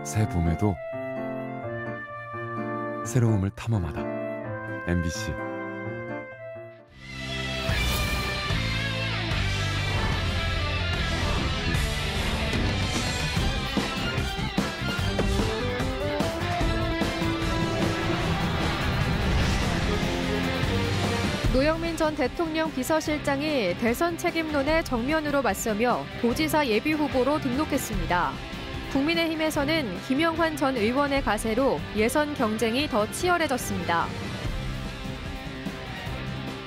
새 봄에도 새로움을 탐험하다. MBC. 노영민 전 대통령 비서실장이 대선 책임론에 정면으로 맞서며 도지사 예비후보로 등록했습니다. 국민의힘에서는 김영환 전 의원의 가세로 예선 경쟁이 더 치열해졌습니다.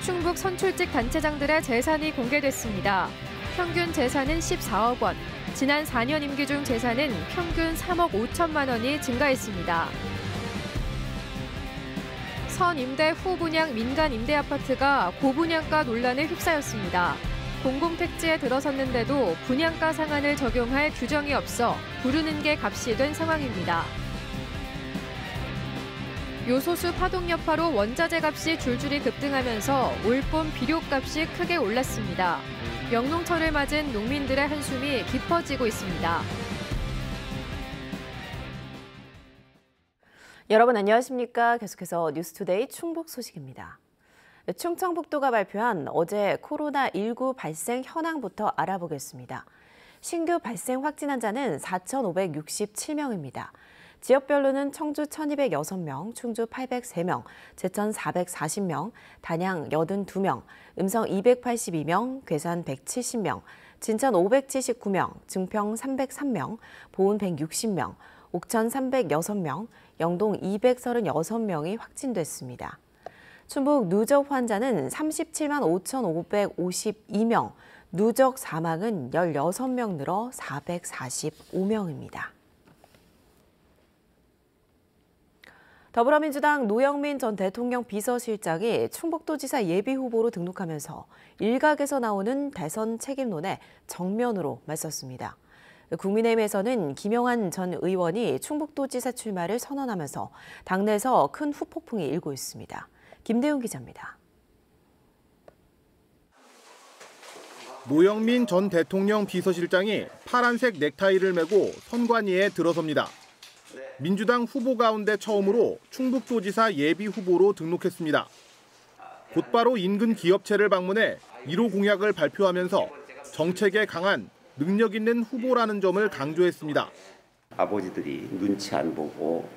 충북 선출직 단체장들의 재산이 공개됐습니다. 평균 재산은 14억 원, 지난 4년 임기 중 재산은 평균 3억 5천만 원이 증가했습니다. 선임대 후분양 민간 임대아파트가 고분양가 논란에 휩싸였습니다. 공공택지에 들어섰는데도 분양가 상한을 적용할 규정이 없어 부르는 게 값이 된 상황입니다. 요소수 파동 여파로 원자재 값이 줄줄이 급등하면서 올봄 비료값이 크게 올랐습니다. 명농철을 맞은 농민들의 한숨이 깊어지고 있습니다. 여러분 안녕하십니까? 계속해서 뉴스투데이 충북 소식입니다. 충청북도가 발표한 어제 코로나19 발생 현황부터 알아보겠습니다. 신규 발생 확진 환자는 4,567명입니다. 지역별로는 청주 1,206명, 충주 803명, 제천 440명, 단양 82명, 음성 282명, 괴산 170명, 진천 579명, 증평 303명, 보은 160명, 옥천 306명, 영동 236명이 확진됐습니다. 충북 누적 환자는 37만 5,552명, 누적 사망은 16명 늘어 445명입니다. 더불어민주당 노영민 전 대통령 비서실장이 충북도지사 예비후보로 등록하면서 일각에서 나오는 대선 책임론에 정면으로 맞섰습니다. 국민의힘에서는 김영환 전 의원이 충북도지사 출마를 선언하면서 당내에서 큰 후폭풍이 일고 있습니다. 김대웅 기자입니다. 노영민 전 대통령 비서실장이 파란색 넥타이를 메고 선관위에 들어섭니다. 민주당 후보 가운데 처음으로 충북도지사 예비후보로 등록했습니다. 곧바로 인근 기업체를 방문해 1호 공약을 발표하면서 정책에 강한 능력 있는 후보라는 점을 강조했습니다. 아버지들이 눈치 안 보고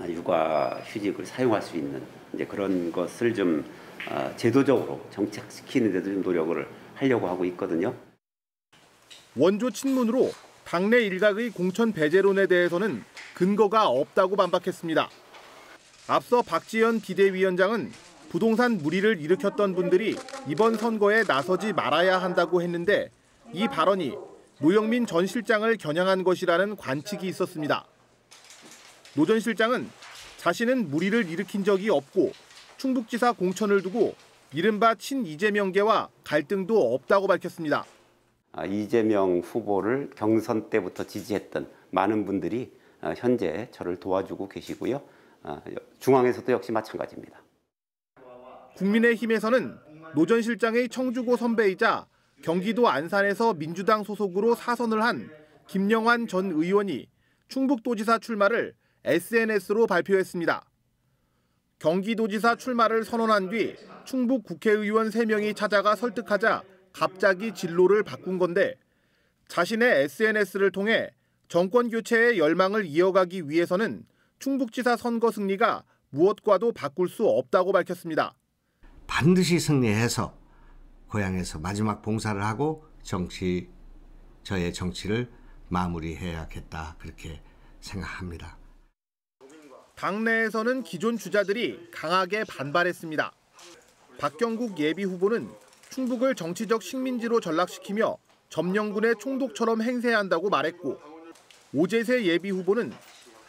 육아휴직을 사용할 수 있는 이제 그런 것을 좀 제도적으로 정착시키는 데도 좀 노력을 하려고 하고 있거든요. 원조 친문으로 당내 일각의 공천 배제론에 대해서는 근거가 없다고 반박했습니다. 앞서 박지원 비대위원장은 부동산 물의를 일으켰던 분들이 이번 선거에 나서지 말아야 한다고 했는데 이 발언이 노영민 전 실장을 겨냥한 것이라는 관측이 있었습니다. 노 전 실장은 자신은 물의를 일으킨 적이 없고 충북지사 공천을 두고 이른바 친이재명계와 갈등도 없다고 밝혔습니다. 이재명 후보를 경선 때부터 지지했던 많은 분들이 현재 저를 도와주고 계시고요. 중앙에서도 역시 마찬가지입니다. 국민의힘에서는 노 전 실장의 청주고 선배이자 경기도 안산에서 민주당 소속으로 사선을 한 김영환 전 의원이 충북도지사 출마를 SNS로 발표했습니다. 경기도지사 출마를 선언한 뒤 충북 국회의원 3명이 찾아가 설득하자 갑자기 진로를 바꾼 건데 자신의 SNS를 통해 정권 교체의 열망을 이어가기 위해서는 충북지사 선거 승리가 무엇과도 바꿀 수 없다고 밝혔습니다. 반드시 승리해서 고향에서 마지막 봉사를 하고 저의 정치를 마무리해야겠다 그렇게 생각합니다. 당내에서는 기존 주자들이 강하게 반발했습니다. 박경국 예비후보는 충북을 정치적 식민지로 전락시키며 점령군의 총독처럼 행세한다고 말했고 오재세 예비후보는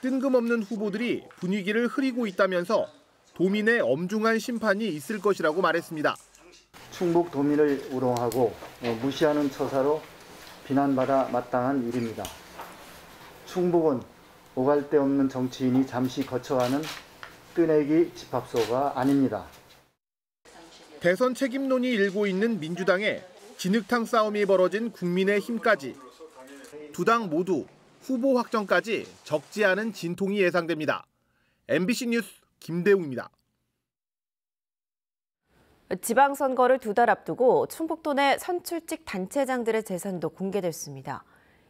뜬금없는 후보들이 분위기를 흐리고 있다면서 도민의 엄중한 심판이 있을 것이라고 말했습니다. 충북 도민을 우롱하고 무시하는 처사로 비난받아 마땅한 일입니다. 충북은 오갈 데 없는 정치인이 잠시 거쳐가는 뜨내기 집합소가 아닙니다. 대선 책임론이 일고 있는 민주당에 진흙탕 싸움이 벌어진 국민의힘까지 두 당 모두 후보 확정까지 적지 않은 진통이 예상됩니다. MBC 뉴스 김대웅입니다. 지방선거를 2달 앞두고 충북도 내 선출직 단체장들의 재산도 공개됐습니다.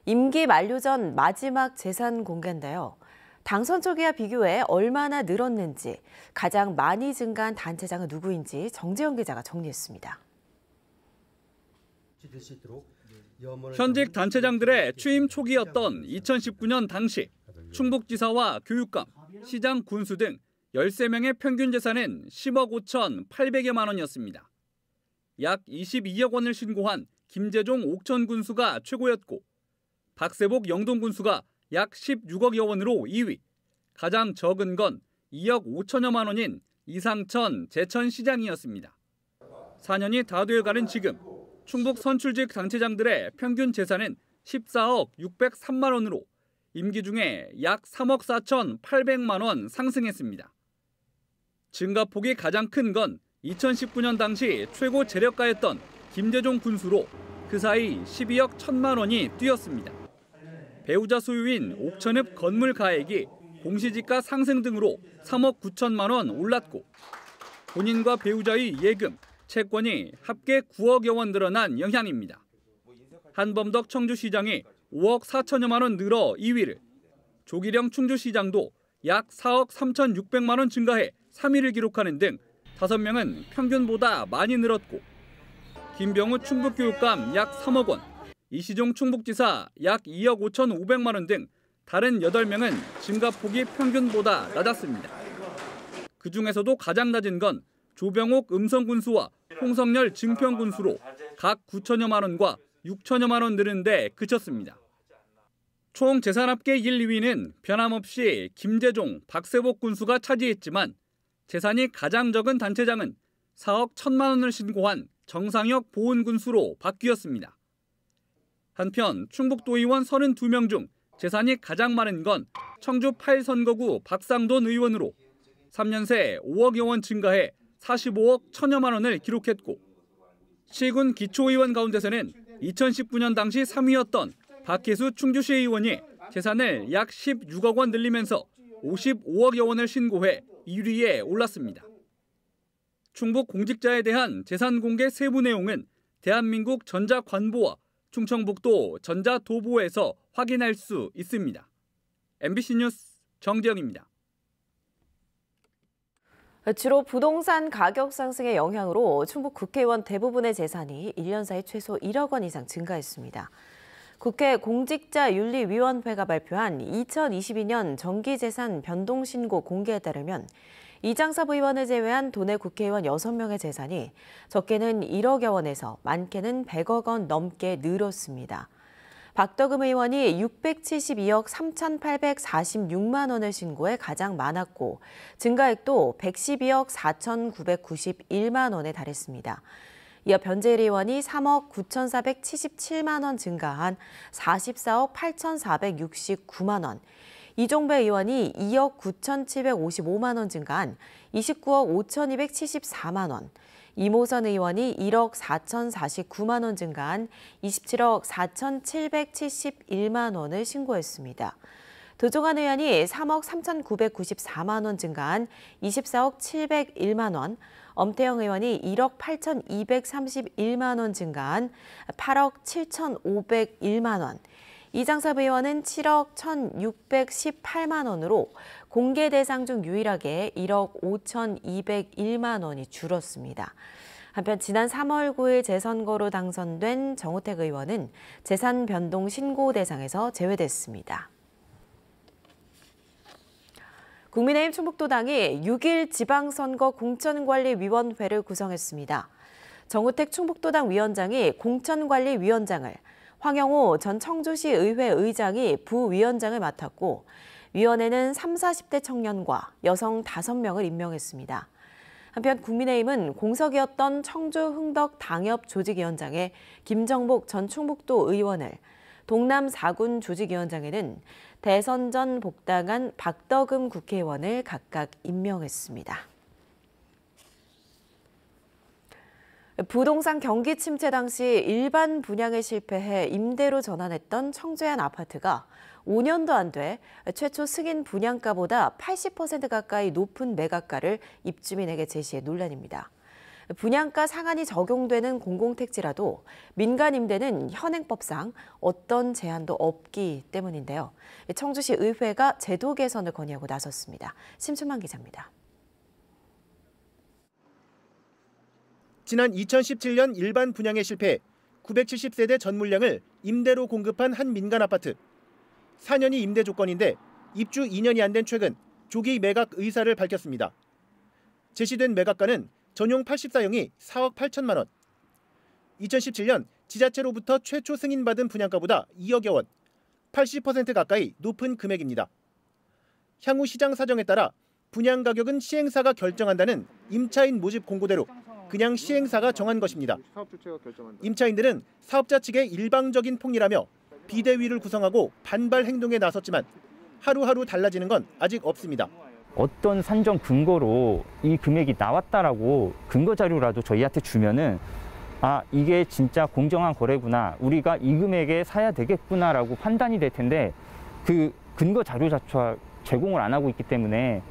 임기 만료 전 마지막 재산 공개인데요. 당선 초기와 비교해 얼마나 늘었는지, 가장 많이 증가한 단체장은 누구인지 정재영 기자가 정리했습니다. 현직 단체장들의 취임 초기였던 2019년 당시 충북지사와 교육감, 시장 군수 등 13명의 평균 재산은 10억 5,800여만 원이었습니다. 약 22억 원을 신고한 김재종 옥천 군수가 최고였고 박세복 영동 군수가 약 16억여 원으로 2위, 가장 적은 건 2억 5천여만 원인 이상천 제천시장이었습니다. 4년이 다 돼가는 지금 충북 선출직 단체장들의 평균 재산은 14억 603만 원으로 임기 중에 약 3억 4,800만 원 상승했습니다. 증가폭이 가장 큰 건 2019년 당시 최고 재력가였던 김재종 군수로 그 사이 12억 1천만 원이 뛰었습니다. 배우자 소유인 옥천읍 건물 가액이 공시지가 상승 등으로 3억 9천만 원 올랐고 본인과 배우자의 예금, 채권이 합계 9억여 원 늘어난 영향입니다. 한범덕 청주시장이 5억 4천여만 원 늘어 2위를, 조기령 충주시장도 약 4억 3,600만 원 증가해 3위를 기록하는 등 5명은 평균보다 많이 늘었고 김병우 충북교육감 약 3억 원, 이시종 충북지사 약 2억 5,500만 원 등 다른 8명은 증가폭이 평균보다 낮았습니다. 그중에서도 가장 낮은 건 조병옥 음성군수와 홍성열 증평군수로 각 9천여만 원과 6천여만 원 늘은 데 그쳤습니다. 총 재산 합계 1, 2위는 변함없이 김재종, 박세복 군수가 차지했지만 재산이 가장 적은 단체장은 4억 1천만 원을 신고한 정상혁 보훈군수로 바뀌었습니다. 한편 충북도의원 32명 중 재산이 가장 많은 건 청주 8선거구 박상돈 의원으로 3년 새 5억여 원 증가해 45억 1천여만 원을 기록했고 시군 기초의원 가운데서는 2019년 당시 3위였던 박혜수 충주시 의원이 재산을 약 16억 원 늘리면서 55억여 원을 신고해 1위에 올랐습니다. 충북 공직자에 대한 재산 공개 세부 내용은 대한민국 전자관보와 충청북도 전자도보에서 확인할 수 있습니다. MBC 뉴스 정재영입니다. 주로 부동산 가격 상승의 영향으로 충북 국회의원 대부분의 재산이 1년 사이 최소 1억 원 이상 증가했습니다. 국회 공직자윤리위원회가 발표한 2022년 정기재산 변동신고 공개에 따르면 이장섭 의원을 제외한 도내 국회의원 6명의 재산이 적게는 1억여 원에서 많게는 100억 원 넘게 늘었습니다. 박덕음 의원이 672억 3,846만 원을 신고해 가장 많았고 증가액도 112억 4,991만 원에 달했습니다. 이어 변재일 의원이 3억 9,477만 원 증가한 44억 8,469만 원, 이종배 의원이 2억 9,755만 원 증가한 29억 5,274만 원, 이모선 의원이 1억 4,049만 원 증가한 27억 4,771만 원을 신고했습니다. 도종환 의원이 3억 3,994만 원 증가한 24억 701만 원, 엄태영 의원이 1억 8,231만 원 증가한 8억 7,501만 원, 이장섭 의원은 7억 1,618만 원으로 공개 대상 중 유일하게 1억 5,201만 원이 줄었습니다. 한편 지난 3월 9일 재선거로 당선된 정우택 의원은 재산 변동 신고 대상에서 제외됐습니다. 국민의힘 충북도당이 6일 지방선거 공천관리위원회를 구성했습니다. 정우택 충북도당 위원장이 공천관리위원장을, 황영호 전 청주시 의회 의장이 부위원장을 맡았고 위원회는 30, 40대 청년과 여성 5명을 임명했습니다. 한편 국민의힘은 공석이었던 청주 흥덕 당협 조직위원장에 김정복 전 충북도 의원을, 동남 4군 조직위원장에는 대선 전 복당한 박덕음 국회의원을 각각 임명했습니다. 부동산 경기 침체 당시 일반 분양에 실패해 임대로 전환했던 청주의 한 아파트가 5년도 안 돼 최초 승인 분양가보다 80% 가까이 높은 매각가를 입주민에게 제시해 논란입니다. 분양가 상한이 적용되는 공공택지라도 민간 임대는 현행법상 어떤 제한도 없기 때문인데요. 청주시 의회가 제도 개선을 건의하고 나섰습니다. 심춘만 기자입니다. 지난 2017년 일반 분양에 실패해 970세대 전 물량을 임대로 공급한 한 민간 아파트. 4년이 임대 조건인데 입주 2년이 안 된 최근 조기 매각 의사를 밝혔습니다. 제시된 매각가는 전용 84형이 4억 8천만 원. 2017년 지자체로부터 최초 승인받은 분양가보다 2억여 원, 80% 가까이 높은 금액입니다. 향후 시장 사정에 따라 분양 가격은 시행사가 결정한다는 임차인 모집 공고대로 그냥 시행사가 정한 것입니다. 임차인들은 사업자 측의 일방적인 폭리라며 비대위를 구성하고 반발 행동에 나섰지만 하루하루 달라지는 건 아직 없습니다. 어떤 산정 근거로 이 금액이 나왔다라고 근거 자료라도 저희한테 주면은 아, 이게 진짜 공정한 거래구나, 우리가 이 금액에 사야 되겠구나라고 판단이 될 텐데 그 근거 자료 자체가 제공을 안 하고 있기 때문에.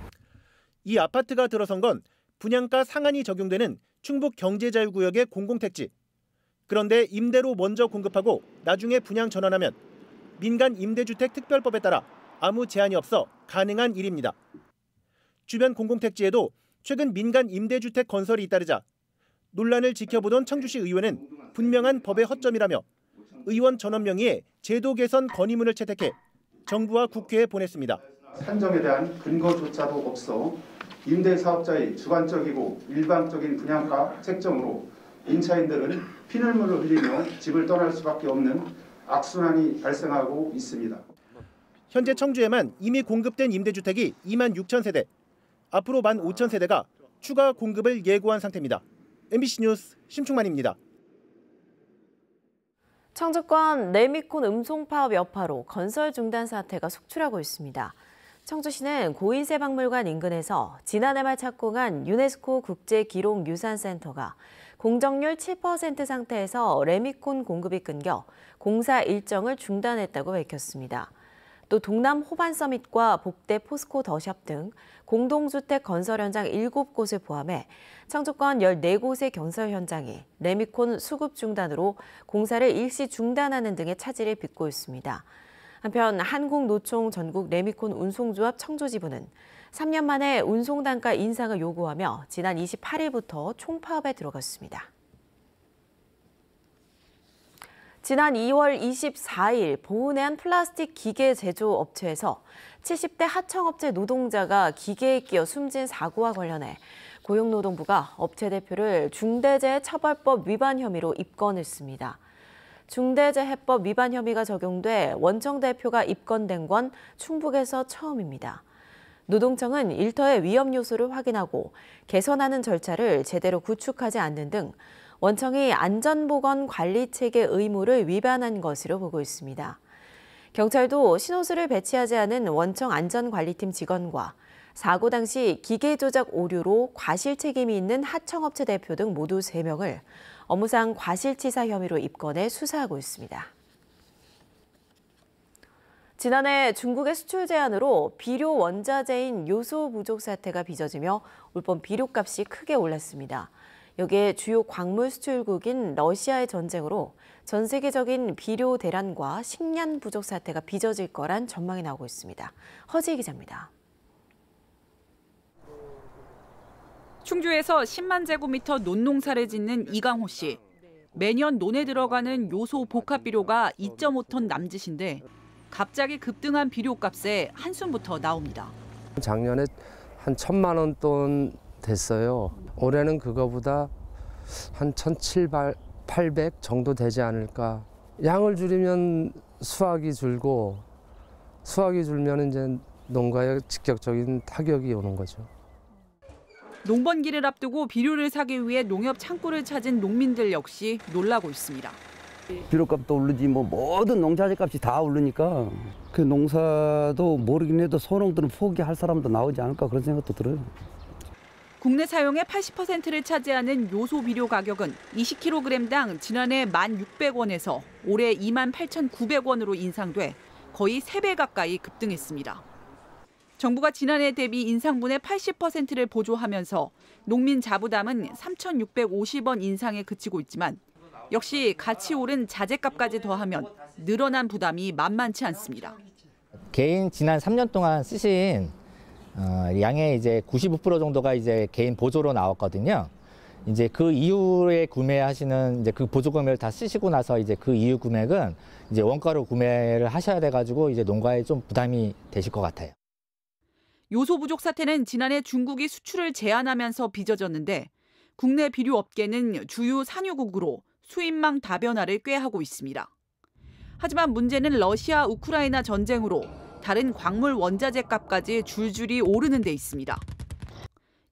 이 아파트가 들어선 건 분양가 상한이 적용되는 충북 경제자유구역의 공공택지. 그런데 임대로 먼저 공급하고 나중에 분양 전환하면 민간 임대주택 특별법에 따라 아무 제한이 없어 가능한 일입니다. 주변 공공택지에도 최근 민간 임대주택 건설이 잇따르자 논란을 지켜보던 청주시 의원은 분명한 법의 허점이라며 의원 전원 명의의 제도 개선 건의문을 채택해 정부와 국회에 보냈습니다. 산정에 대한 근거조차도 없어 임대사업자의 주관적이고 일방적인 분양가 책정으로 임차인들은 피눈물을 흘리며 집을 떠날 수밖에 없는 악순환이 발생하고 있습니다. 현재 청주에만 이미 공급된 임대주택이 2만 6천 세대, 앞으로 1만 5천 세대가 추가 공급을 예고한 상태입니다. MBC 뉴스 심충만입니다. 청주권 레미콘 음송파업 여파로 건설 중단 사태가 속출하고 있습니다. 청주시는 고인세박물관 인근에서 지난해 말 착공한 유네스코 국제기록유산센터가 공정률 7% 상태에서 레미콘 공급이 끊겨 공사 일정을 중단했다고 밝혔습니다. 또 동남 호반 서밋과 복대 포스코 더샵 등 공동주택 건설 현장 7곳을 포함해 청주권 14곳의 건설 현장이 레미콘 수급 중단으로 공사를 일시 중단하는 등의 차질을 빚고 있습니다. 한편 한국노총 전국 레미콘 운송조합 청주지부는 3년 만에 운송단가 인상을 요구하며 지난 28일부터 총파업에 들어갔습니다. 지난 2월 24일 보은해안 플라스틱 기계 제조 업체에서 70대 하청업체 노동자가 기계에 끼어 숨진 사고와 관련해 고용노동부가 업체 대표를 중대재해처벌법 위반 혐의로 입건했습니다. 중대재해법 위반 혐의가 적용돼 원청 대표가 입건된 건 충북에서 처음입니다. 노동청은 일터의 위험 요소를 확인하고 개선하는 절차를 제대로 구축하지 않는 등 원청이 안전보건 관리체계 의무를 위반한 것으로 보고 있습니다. 경찰도 신호수를 배치하지 않은 원청 안전관리팀 직원과 사고 당시 기계 조작 오류로 과실 책임이 있는 하청업체 대표 등 모두 3명을 업무상 과실치사 혐의로 입건해 수사하고 있습니다. 지난해 중국의 수출 제한으로 비료 원자재인 요소 부족 사태가 빚어지며 올봄 비료값이 크게 올랐습니다. 여기에 주요 광물 수출국인 러시아의 전쟁으로 전 세계적인 비료 대란과 식량 부족 사태가 빚어질 거란 전망이 나오고 있습니다. 허지희 기자입니다. 충주에서 10만 제곱미터 논농사를 짓는 이강호 씨. 매년 논에 들어가는 요소 복합 비료가 2.5톤 남짓인데 갑자기 급등한 비료값에 한숨부터 나옵니다. 작년에 한 1,000만 원 돈 됐어요. 올해는 그거보다 한 1,700, 800 정도 되지 않을까. 양을 줄이면 수확이 줄고 수확이 줄면 이제 농가에 직접적인 타격이 오는 거죠. 농번기를 앞두고 비료를 사기 위해 농협 창고를 찾은 농민들 역시 놀라고 있습니다. 비료값도 오르지 뭐 모든 농자재 값이 다 오르니까 그 농사도 모르긴 해도 소농들은 포기할 사람도 나오지 않을까 그런 생각도 들어요. 국내 사용의 80%를 차지하는 요소 비료 가격은 20kg당 지난해 1,600원에서 올해 28,900원으로 인상돼 거의 3배 가까이 급등했습니다. 정부가 지난해 대비 인상분의 80%를 보조하면서 농민 자부담은 3,650원 인상에 그치고 있지만 역시 같이 오른 자재값까지 더하면 늘어난 부담이 만만치 않습니다. 개인 지난 3년 동안 쓰신 양의 이제 95% 정도가 이제 개인 보조로 나왔거든요. 이제 그 이후에 구매하시는 이제 그 보조 금액을 다 쓰시고 나서 이제 그 이후 금액은 이제 원가로 구매를 하셔야 돼가지고 이제 농가에 좀 부담이 되실 것 같아요. 요소 부족 사태는 지난해 중국이 수출을 제한하면서 빚어졌는데 국내 비료 업계는 주요 산유국으로 수입망 다변화를 꾀하고 있습니다. 하지만 문제는 러시아 우크라이나 전쟁으로 다른 광물 원자재 값까지 줄줄이 오르는 데 있습니다.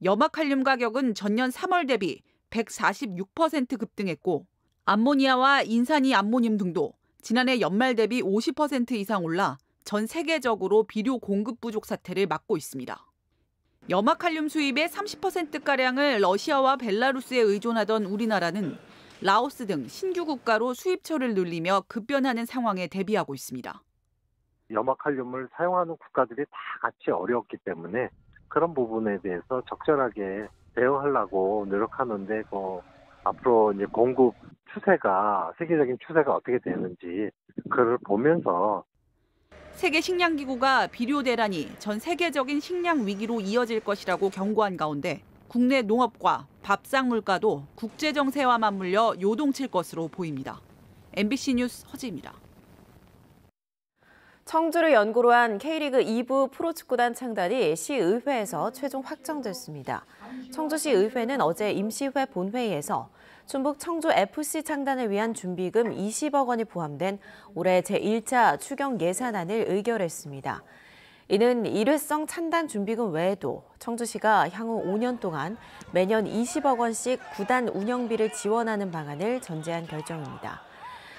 염화칼륨 가격은 전년 3월 대비 146% 급등했고 암모니아와 인산이 암모늄 등도 지난해 연말 대비 50% 이상 올라 전 세계적으로 비료 공급 부족 사태를 맞고 있습니다. 염화칼륨 수입의 30%가량을 러시아와 벨라루스에 의존하던 우리나라는 라오스 등 신규 국가로 수입처를 늘리며 급변하는 상황에 대비하고 있습니다. 염화칼륨을 사용하는 국가들이 다 같이 어려웠기 때문에 그런 부분에 대해서 적절하게 대응하려고 노력하는데 앞으로 이제 공급 추세가 세계적인 추세가 어떻게 되는지 그걸 보면서 세계식량기구가 비료 대란이 전 세계적인 식량 위기로 이어질 것이라고 경고한 가운데 국내 농업과 밥상 물가도 국제 정세와 맞물려 요동칠 것으로 보입니다. MBC 뉴스 허지입니다. 청주를 연고로 한 K리그 2부 프로축구단 창단이 시의회에서 최종 확정됐습니다. 청주시의회는 어제 임시회 본회의에서 충북 청주FC 창단을 위한 준비금 20억 원이 포함된 올해 제1차 추경 예산안을 의결했습니다. 이는 일회성 찬단 준비금 외에도 청주시가 향후 5년 동안 매년 20억 원씩 구단 운영비를 지원하는 방안을 전제한 결정입니다.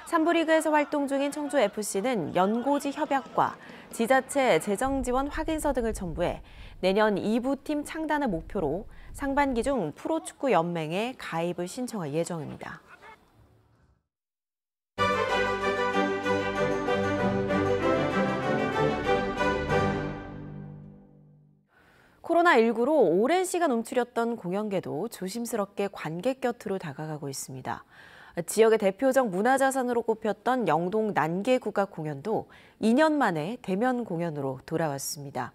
3부 리그에서 활동 중인 청주FC는 연고지 협약과 지자체 재정 지원 확인서 등을 첨부해 내년 2부 팀 창단을 목표로 상반기 중 프로축구 연맹에 가입을 신청할 예정입니다. 코로나19로 오랜 시간 움츠렸던 공연계도 조심스럽게 관객 곁으로 다가가고 있습니다. 지역의 대표적 문화자산으로 꼽혔던 영동 난개국악 공연도 2년 만에 대면 공연으로 돌아왔습니다.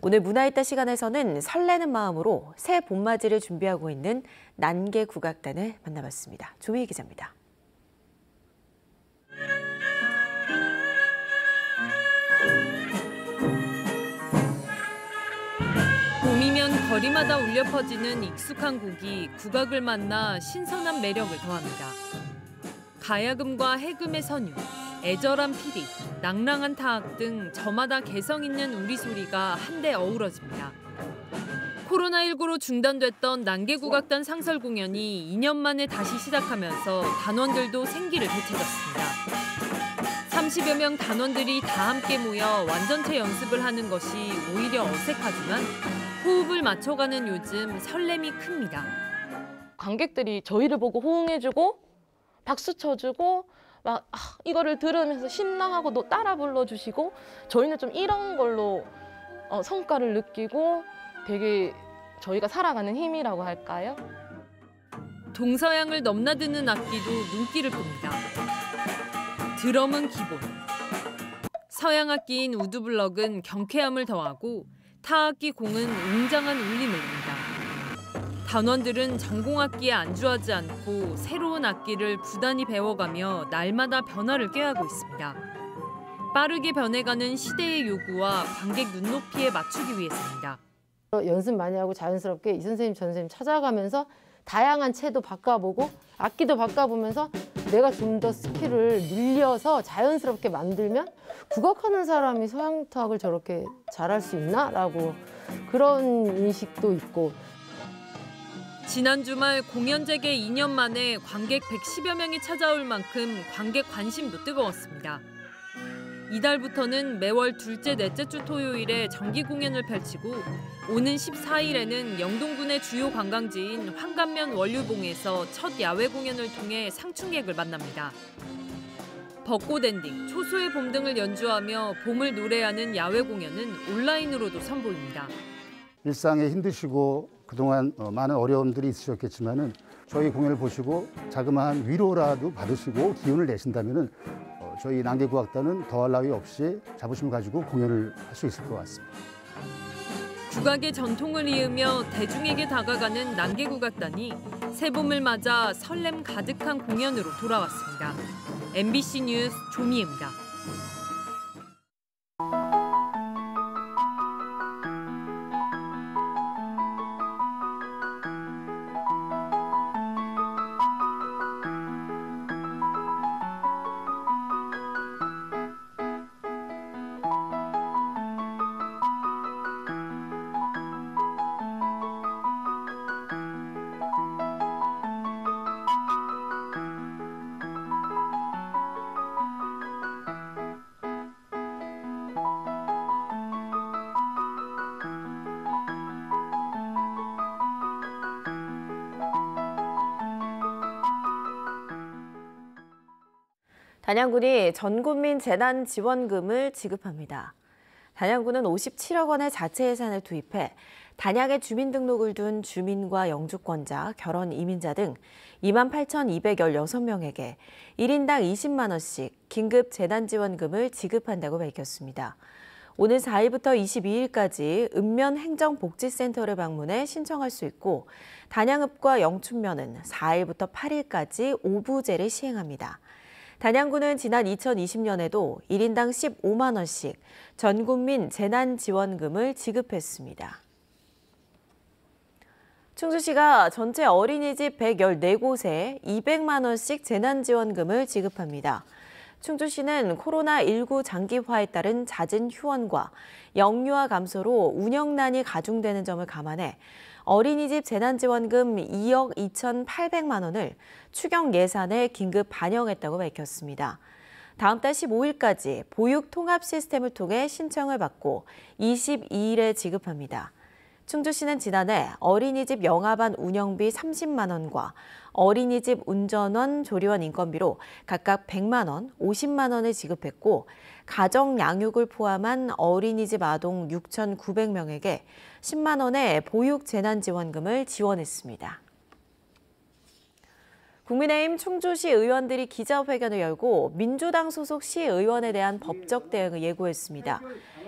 오늘 문화이따 시간에서는 설레는 마음으로 새 봄맞이를 준비하고 있는 난개국악단을 만나봤습니다. 조미희 기자입니다. 봄이면 거리마다 울려 퍼지는 익숙한 곡이 국악을 만나 신선한 매력을 더합니다. 가야금과 해금의 선율, 애절한 피리, 낭랑한 타악 등 저마다 개성 있는 우리 소리가 한데 어우러집니다. 코로나19로 중단됐던 난개국악단 상설 공연이 2년 만에 다시 시작하면서 단원들도 생기를 되찾았습니다. 30여 명 단원들이 다 함께 모여 완전체 연습을 하는 것이 오히려 어색하지만 호흡을 맞춰가는 요즘 설렘이 큽니다. 관객들이 저희를 보고 호응해주고 박수 쳐주고 막 이거를 들으면서 신나하고 또 따라 불러주시고 저희는 좀 이런 걸로 성과를 느끼고 되게 저희가 살아가는 힘이라고 할까요? 동서양을 넘나드는 악기도 눈길을 끕니다. 드럼은 기본, 서양 악기인 우드블럭은 경쾌함을 더하고 타악기 공은 웅장한 울림을 냅니다. 단원들은 전공악기에 안주하지 않고 새로운 악기를 부단히 배워가며 날마다 변화를 꾀하고 있습니다. 빠르게 변해가는 시대의 요구와 관객 눈높이에 맞추기 위해서입니다. 연습 많이 하고 자연스럽게 이 선생님 저 선생님 찾아가면서 다양한 채도 바꿔보고 악기도 바꿔보면서 내가 좀 더 스킬을 늘려서 자연스럽게 만들면 국악하는 사람이 서양타악을 저렇게 잘할 수 있나? 라고 그런 인식도 있고. 지난 주말 공연 재개 2년 만에 관객 110여 명이 찾아올 만큼 관객 관심도 뜨거웠습니다. 이달부터는 매월 둘째, 넷째 주 토요일에 정기 공연을 펼치고 오는 14일에는 영동군의 주요 관광지인 황간면 원류봉에서 첫 야외 공연을 통해 상충객을 만납니다. 벚꽃 엔딩, 초소의 봄 등을 연주하며 봄을 노래하는 야외 공연은 온라인으로도 선보입니다. 일상에 힘드시고 그동안 많은 어려움들이 있으셨겠지만은 저희 공연을 보시고 자그마한 위로라도 받으시고 기운을 내신다면은 저희 난개국악단은 더할 나위 없이 자부심을 가지고 공연을 할 수 있을 것 같습니다. 국악의 전통을 이으며 대중에게 다가가는 난개국악단이 새봄을 맞아 설렘 가득한 공연으로 돌아왔습니다. MBC 뉴스 조미애입니다. 단양군이 전국민 재난지원금을 지급합니다. 단양군은 57억 원의 자체 예산을 투입해 단양에 주민등록을 둔 주민과 영주권자, 결혼 이민자 등 28,216명에게 1인당 20만 원씩 긴급 재난지원금을 지급한다고 밝혔습니다. 오늘 4일부터 22일까지 읍면행정복지센터를 방문해 신청할 수 있고 단양읍과 영춘면은 4일부터 8일까지 오부제를 시행합니다. 단양군은 지난 2020년에도 1인당 15만 원씩 전국민 재난지원금을 지급했습니다. 충주시가 전체 어린이집 114곳에 200만 원씩 재난지원금을 지급합니다. 충주시는 코로나19 장기화에 따른 잦은 휴원과 영유아 감소로 운영난이 가중되는 점을 감안해 어린이집 재난지원금 2억 2,800만 원을 추경 예산에 긴급 반영했다고 밝혔습니다. 다음 달 15일까지 보육 통합 시스템을 통해 신청을 받고 22일에 지급합니다. 충주시는 지난해 어린이집 영아반 운영비 30만 원과 어린이집 운전원, 조리원 인건비로 각각 100만 원, 50만 원을 지급했고 가정 양육을 포함한 어린이집 아동 6,900명에게 10만 원의 보육 재난지원금을 지원했습니다. 국민의힘 충주시 의원들이 기자회견을 열고 민주당 소속 시의원에 대한 법적 대응을 예고했습니다.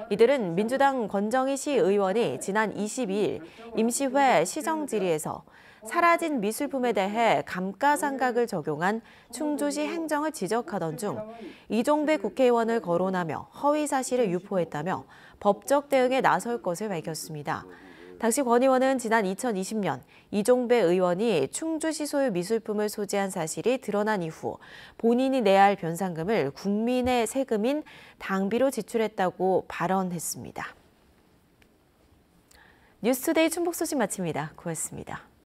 이들은 민주당 권정희 시의원이 지난 22일 임시회 시정질의에서 사라진 미술품에 대해 감가상각을 적용한 충주시 행정을 지적하던 중 이종배 국회의원을 거론하며 허위 사실을 유포했다며 법적 대응에 나설 것을 밝혔습니다. 당시 권 의원은 지난 2020년 이종배 의원이 충주시 소유 미술품을 소지한 사실이 드러난 이후 본인이 내야 할 변상금을 국민의 세금인 당비로 지출했다고 발언했습니다. 뉴스투데이 충북 소식 마칩니다. 고맙습니다.